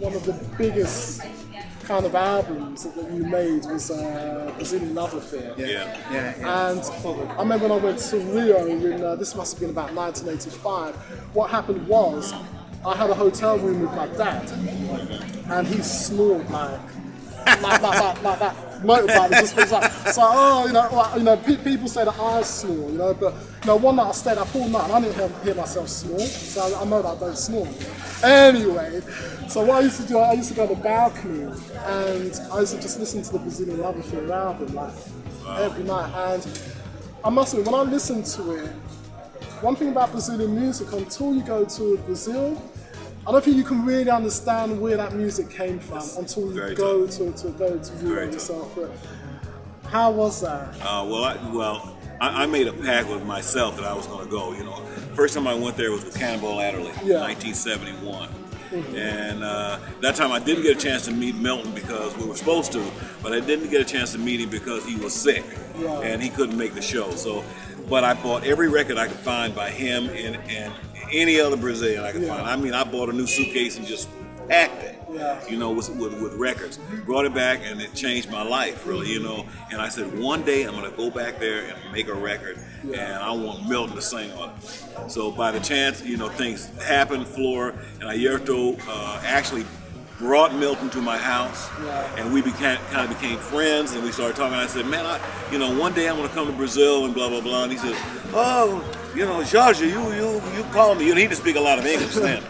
one of the biggest kind of albums that you made was Brazilian Love Affair. Yeah. And I remember when I went to Rio in, this must have been about 1985, what happened was, I had a hotel room with my dad, and he snored like that motorbike was just like, people say that I snore, but one night I stayed up all night and I didn't hear myself snore, so I know that I don't snore. Anyway, so what I used to do, I used to go to the balcony and I used to just listen to the Brazilian Love Affair album every night, and I must admit, when I listened to it, one thing about Brazilian music, until you go to Brazil, I don't think you can really understand where that music came from until you go to Europe yourself. But how was that? I made a pact with myself that I was going to go. First time I went there was with Cannonball Adderley, 1971. And that time I didn't get a chance to meet Milton because we were supposed to, but I didn't get a chance to meet him because he was sick and he couldn't make the show. But I bought every record I could find by him and any other Brazilian I could find. I mean, I bought a new suitcase and just packed it, with records. Brought it back and it changed my life, really, And I said, one day I'm going to go back there and make a record and I want Milton to sing on it. So by the chance, things happened, Flora and Ayrton actually brought Milton to my house, and we kind of became friends, and we started talking. I said, man, one day I'm going to come to Brazil and blah, blah, blah. And he said, oh, Jorge, you call me. He didn't speak a lot of English then.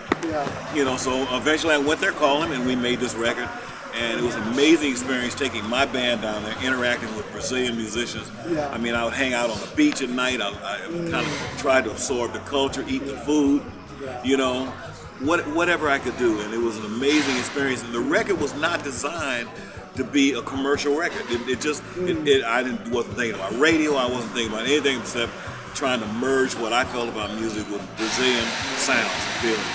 So eventually I went there, called him, and we made this record. And it was an amazing experience taking my band down there, interacting with Brazilian musicians. I mean, I would hang out on the beach at night. I kind of tried to absorb the culture, eat the food, whatever I could do, and it was an amazing experience. And the record was not designed to be a commercial record. I wasn't thinking about radio. I wasn't thinking about anything except trying to merge what I felt about music with Brazilian sounds and feelings.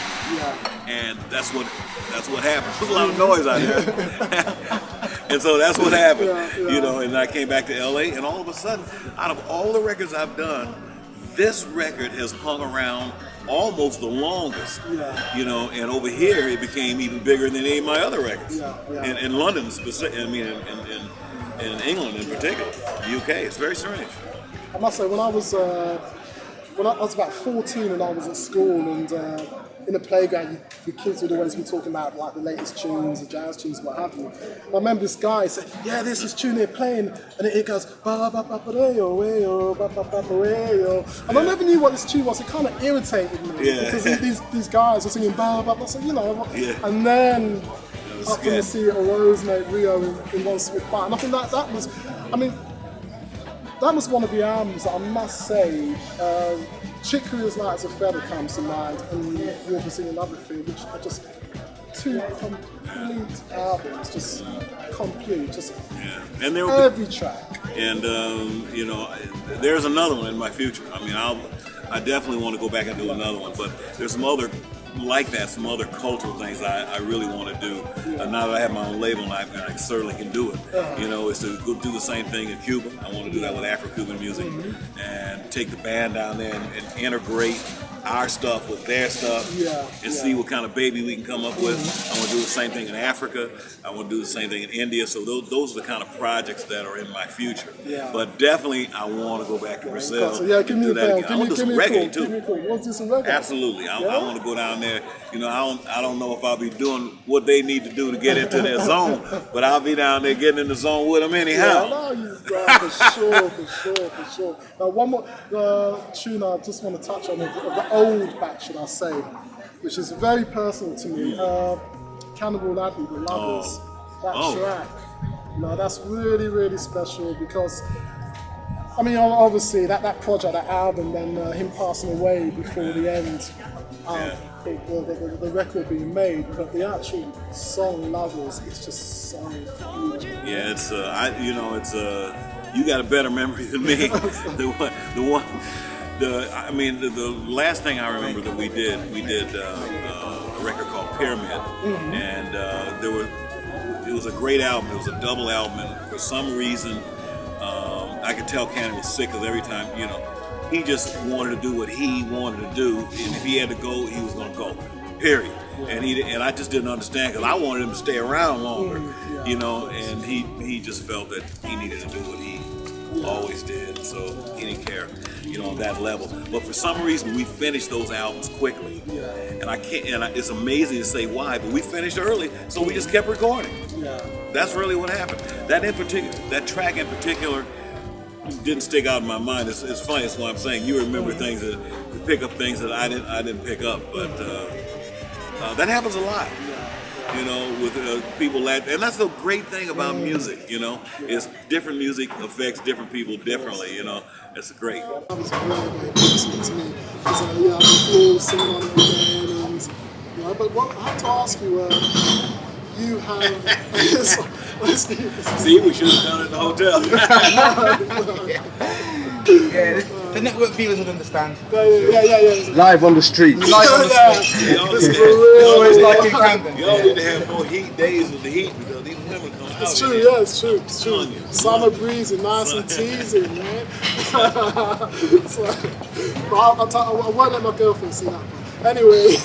And that's what happened. There was a lot of noise out there, and so that's what happened. And I came back to LA, and all of a sudden, out of all the records I've done, this record has hung around almost the longest, and over here it became even bigger than any of my other records. In London, in England in particular, the UK, it's very strange. I must say, when I was about 14 and I was at school, and in the playground, the kids would always be talking about like the latest tunes, the jazz tunes, what have you. And I remember this guy said, "Yeah, this is tune they're playing," and it goes ba ba ba ba yo, ba ba ba ba. And I never knew what this tune was. It kind of irritated me because these guys were singing ba ba ba. So and then up in the sea it arose, made Rio in one swift bite. And I think that was, that was one of the albums that I must say. Chicory as Light as a Feather comes to mind, and Your Brazilian Love Affair, which are just two complete albums, just complete, and there every track. And there's another one in my future. I definitely want to go back and do another one, but there's some other like that, some other cultural things I really want to do. Now that I have my own label, I certainly can do it. Is to go do the same thing in Cuba. I want to do that with Afro-Cuban music and take the band down there and integrate our stuff with their stuff and see what kind of baby we can come up with. I want to do the same thing in Africa. I want to do the same thing in India. So those are the kind of projects that are in my future. But definitely, I want to go back to Brazil. So give me a call. I want to do some reggae too. Give me a call. You want to do some reggae? Absolutely. I want to go down there. I don't know if I'll be doing what they need to do to get into their zone, but I'll be down there getting in the zone with them anyhow. I know you, for sure. Now, one more tune I just want to touch on, of the old batch, should I say, which is very personal to me. Cannonball Adderley, The Lovers, track. That's really, really special because, obviously that project, that album, then him passing away before the end. The record being made, but the actual song "Lovers" is just so beautiful. Yeah, it's you got a better memory than me. The last thing I remember that we did a record called Pyramid, and it was a great album. It was a double album, and for some reason, I could tell Cannon was sick because every time, he just wanted to do what he wanted to do, and if he had to go, he was going to go, period. and I just didn't understand because I wanted him to stay around longer, you know, and he just felt that he needed to do what he always did, so he didn't care, you know, on that level. But for some reason, we finished those albums quickly, and it's amazing to say why, but we finished early, so we just kept recording. That's really what happened. That track in particular didn't stick out in my mind. It's funny. That's why I'm saying you remember things that you pick up things that I didn't pick up, but that happens a lot. You know, with people and that's the great thing about music. You know, is different music affects different people differently. You know, that's great. That was very, very interesting to me. Because I've been singing on it again, and but what I have to ask you, you have. See, we should have done it in the hotel. The network viewers would understand. Yeah. Live on the street. Live on the street. This is for real. Always like in Camden. Y'all need to have more heat days with the heat because these women come out. It's true, it's true. Summer breeze and nice and teasing, man. So, but I won't let my girlfriend see that part. Anyway, you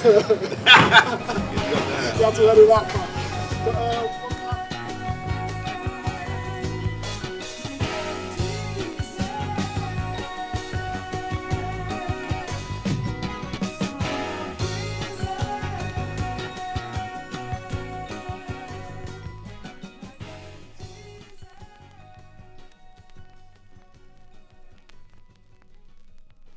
have to let her that part. But,